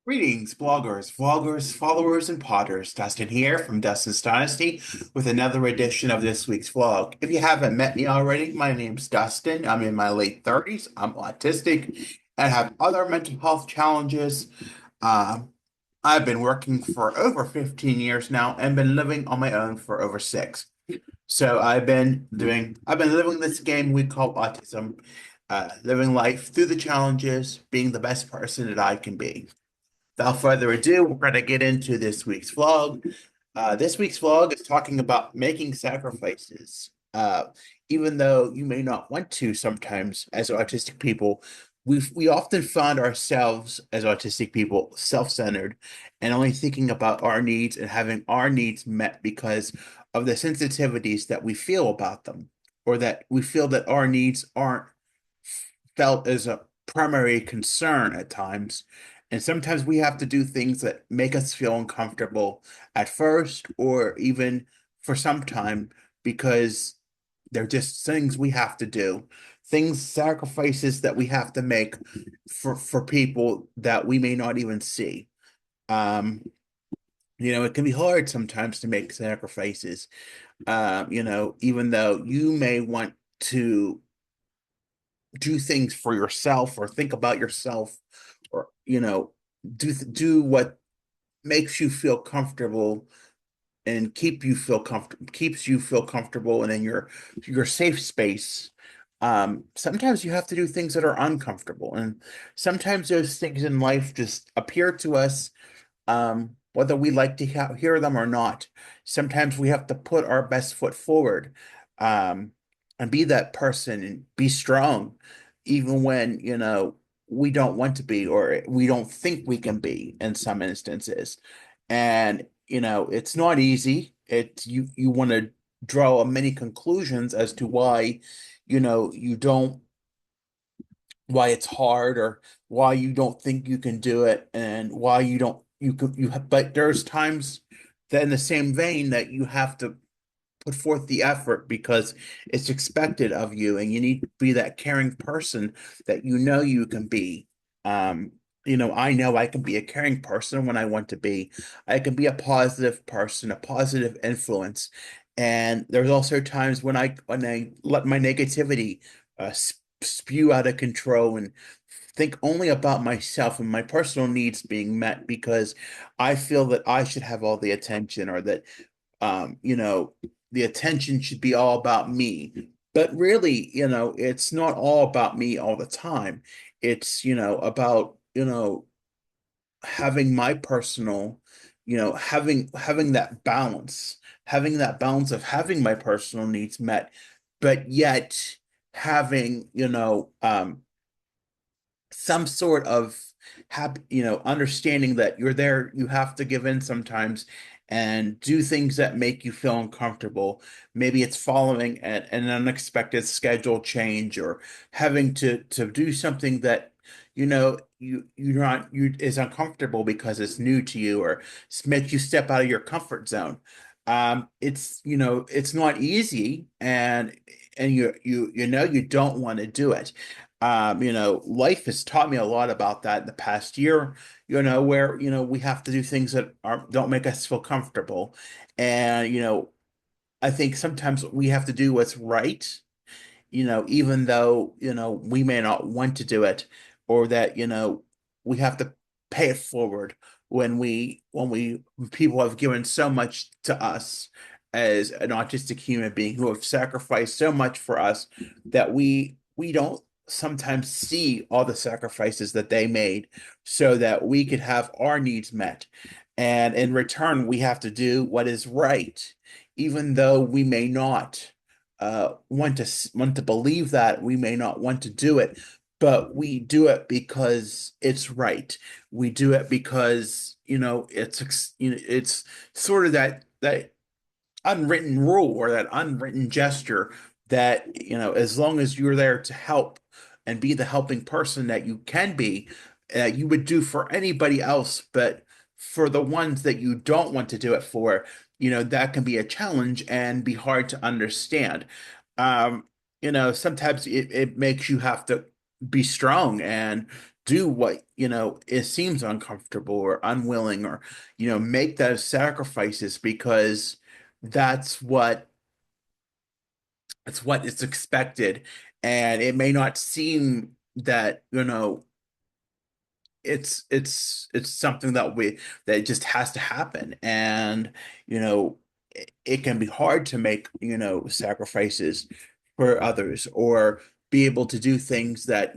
Greetings, bloggers, vloggers, followers, and potters. Dustin here from Dustin's Dynasty with another edition of this week's vlog. If you haven't met me already, my name's Dustin. I'm in my late 30s. I'm autistic and have other mental health challenges. Uh, I've been working for over 15 years now and been living on my own for over six. So I've been living this game we call autism, living life through the challenges, being the best person that I can be. Without further ado, we're going to get into this week's vlog. This week's vlog is talking about making sacrifices. Even though you may not want to sometimes as autistic people, we often find ourselves as autistic people self-centered and only thinking about our needs and having our needs met because of the sensitivities that we feel about them, or that we feel that our needs aren't felt as a primary concern at times. And sometimes we have to do things that make us feel uncomfortable at first, or even for some time, because they're just things we have to do, things, sacrifices that we have to make for people that we may not even see. Um, it can be hard sometimes to make sacrifices. Even though you may want to do things for yourself or think about yourself, or do what makes you feel comfortable and keeps you feel comfortable and in your safe space. Sometimes you have to do things that are uncomfortable, and sometimes those things in life just appear to us, whether we like to hear them or not. Sometimes we have to put our best foot forward, um, and be that person and be strong, even when, we don't want to be, or we don't think we can be in some instances. And, it's not easy. You want to draw many conclusions as to why, you don't why it's hard, or why you don't think you can do it, and why you don't you could you have, but there's times that in the same vein that you have to put forth the effort because it's expected of you, and you need to be that caring person that you can be. um I know I can be a caring person when I want to be. I can be a positive person, a positive influence. And there's also times when I let my negativity spew out of control and think only about myself and my personal needs being met, because I feel that I should have all the attention, or that um, you know, the attention should be all about me. But really, it's not all about me all the time. It's, about, having my personal, having that balance of having my personal needs met, but yet having, some sort of understanding that you're there, you have to give in sometimes and do things that make you feel uncomfortable. Maybe it's following an unexpected schedule change, or having to do something that you is uncomfortable because it's new to you, or makes you step out of your comfort zone. It's not easy, and you don't want to do it. Life has taught me a lot about that in the past year, where, we have to do things that don't make us feel comfortable. And, I think sometimes we have to do what's right, even though, we may not want to do it, or that, we have to pay it forward when people have given so much to us as an autistic human being, who have sacrificed so much for us, that we don't sometimes see all the sacrifices that they made so that we could have our needs met. And in return, we have to do what is right, even though we may not want to believe that, we may not want to do it, but we do it because it's right. We do it because it's sort of that unwritten rule, or that unwritten gesture, that as long as you're there to help and be the helping person that you can be, you would do for anybody else. But for the ones that you don't want to do it for, that can be a challenge and be hard to understand. um sometimes it makes you have to be strong and do what, it seems uncomfortable or unwilling, or, make those sacrifices because that's what that's what is expected. And it may not seem that, it's something that just has to happen. And it can be hard to make sacrifices for others, or be able to do things that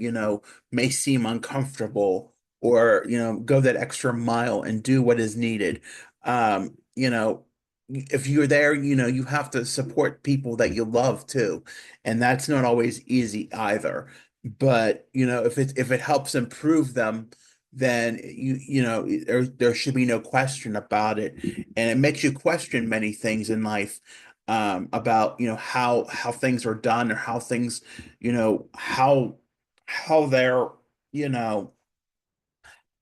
may seem uncomfortable, or go that extra mile and do what is needed. If you're there, you have to support people that you love too, and that's not always easy either. But if it helps improve them, then there should be no question about it. And it makes you question many things in life, about how things are done, or how things, how they're, you know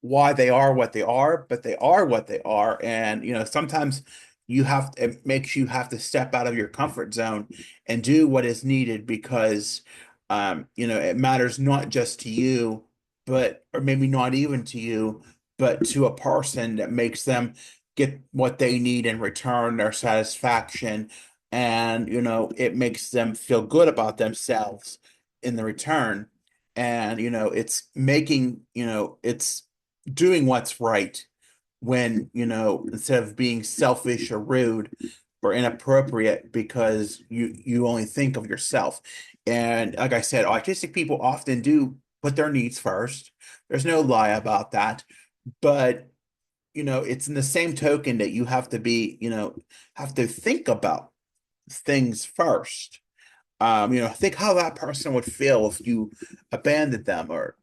why they are what they are, but they are what they are. And sometimes it makes you have to step out of your comfort zone and do what is needed, because it matters not just to you, but or maybe not even to you, but to a person, that makes them get what they need in return, their satisfaction. And it makes them feel good about themselves in the return. And it's doing what's right, when instead of being selfish or rude or inappropriate, because you only think of yourself. And like I said, autistic people often do put their needs first. There's no lie about that. But it's in the same token that you have to think about things first. Think how that person would feel if you abandoned them, or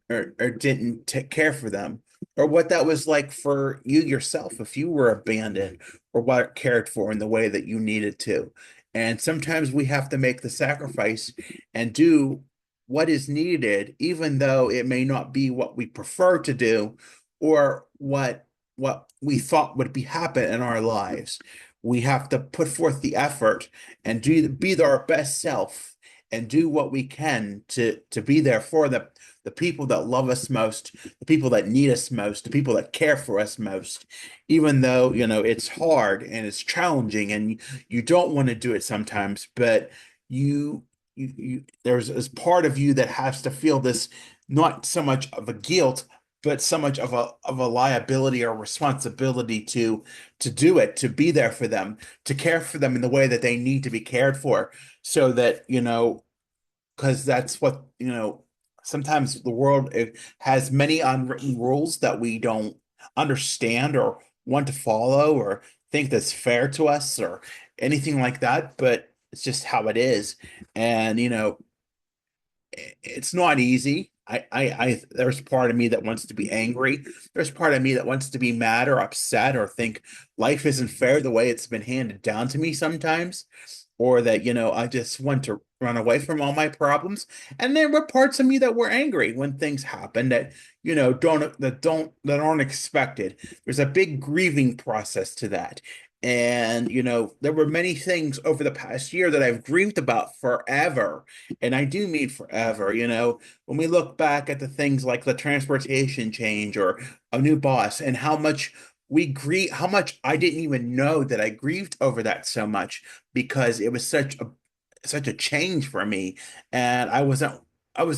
didn't take care for them, or what that was like for you yourself if you were abandoned or weren't cared for in the way that you needed to. And sometimes we have to make the sacrifice and do what is needed, even though it may not be what we prefer to do, or what we thought would happen in our lives. We have to put forth the effort and be our best self, and do what we can to be there for the people that love us most, the people that need us most, the people that care for us most, even though it's hard and it's challenging, and you don't want to do it sometimes. But there's as part of you that has to feel this, not so much of a guilt, but so much of a liability or responsibility to do it, to be there for them, to care for them in the way that they need to be cared for. So that because that's what sometimes the world, it has many unwritten rules that we don't understand or want to follow, or think that's fair to us, or anything like that. But it's just how it is. And it's not easy. There's part of me that wants to be angry. There's part of me that wants to be mad or upset, or think life isn't fair the way it's been handed down to me sometimes, or that, I just want to run away from all my problems. And there were parts of me that were angry when things happen that, that aren't expected. There's a big grieving process to that. And, there were many things over the past year that I've grieved about forever. And I do mean forever. When we look back at the things like the transportation change, or a new boss, and how much I didn't even know that I grieved over that so much, because it was such a change for me. And I was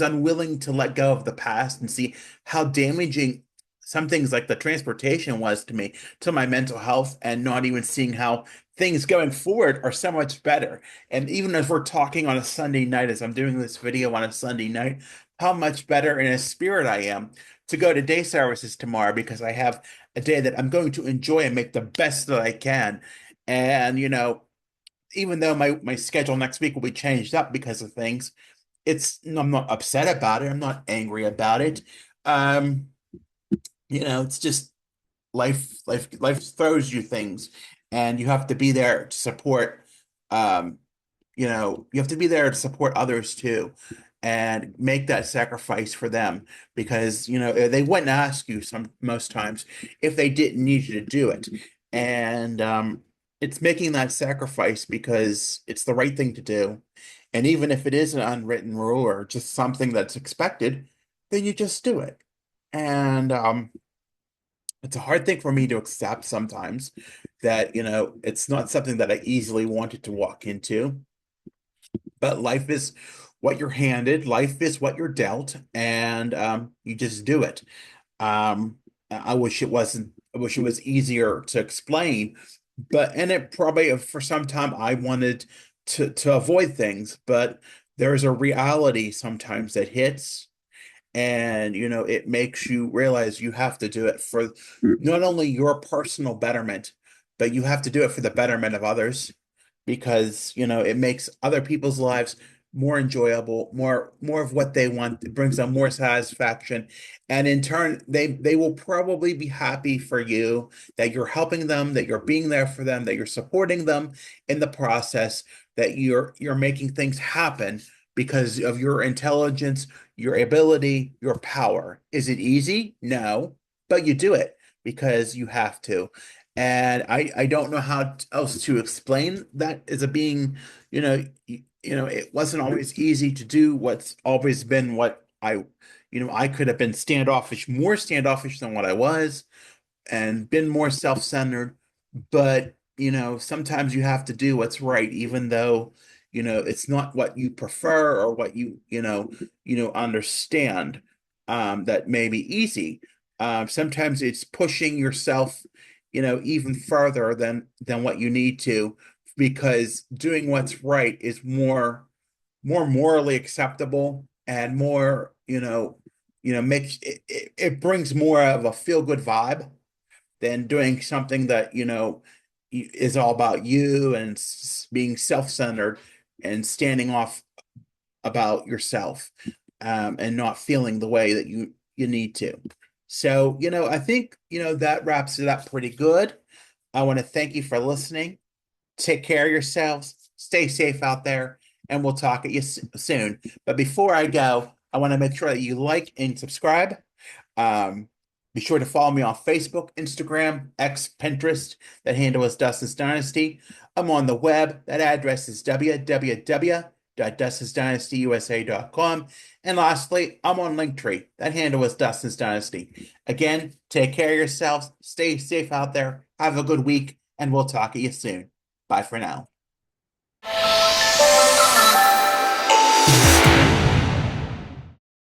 unwilling to let go of the past and see how damaging some things like the transportation was to me, to my mental health, and not even seeing how things going forward are so much better. And even as we're talking on a Sunday night, as I'm doing this video on a Sunday night, how much better in a spirit I am to go to day services tomorrow, because I have a day that I'm going to enjoy and make the best that I can. And even though my schedule next week will be changed up because of things, I'm not upset about it. I'm not angry about it. Um, it's just life throws you things, and you have to be there to support. Um, you have to be there to support others too, and make that sacrifice for them, because they wouldn't ask you most times if they didn't need you to do it. And it's making that sacrifice because it's the right thing to do. And even if it is an unwritten rule, or just something that's expected, then you just do it. And it's a hard thing for me to accept sometimes that, it's not something that I easily wanted to walk into, but life is what you're handed, life is what you're dealt, and you just do it. I wish it wasn't, I wish it was easier to explain, but and it probably for some time I wanted to avoid things, but there's a reality sometimes that hits, and it makes you realize you have to do it for not only your personal betterment, but you have to do it for the betterment of others, because it makes other people's lives more enjoyable, more of what they want. It brings them more satisfaction, and in turn they will probably be happy for you, that you're helping them, that you're being there for them, that you're supporting them in the process, that you're making things happen because of your intelligence, your ability, your power. Is it easy? No, but you do it because you have to. And I don't know how else to explain that as a being, it wasn't always easy to do what's always been what I could have been standoffish, more standoffish than what I was, and been more self-centered. But, sometimes you have to do what's right, even though, it's not what you prefer or what understand, that may be easy. Sometimes it's pushing yourself, even further than what you need to, because doing what's right is more morally acceptable and more, makes it brings more of a feel-good vibe than doing something that, is all about you and being self-centered and standing off about yourself, and not feeling the way that you need to. So, I think, that wraps it up pretty good. I want to thank you for listening. Take care of yourselves. Stay safe out there, and we'll talk at you soon. But before I go, I want to make sure that you like and subscribe. Um, Be sure to follow me on Facebook, Instagram, X, Pinterest. That handle is Dustin's Dynasty. I'm on the web. That address is www.dustinsdynastyusa.com. And lastly, I'm on Linktree. That handle is Dustin's Dynasty. Again, take care of yourselves. Stay safe out there. Have a good week, and we'll talk to you soon. Bye for now.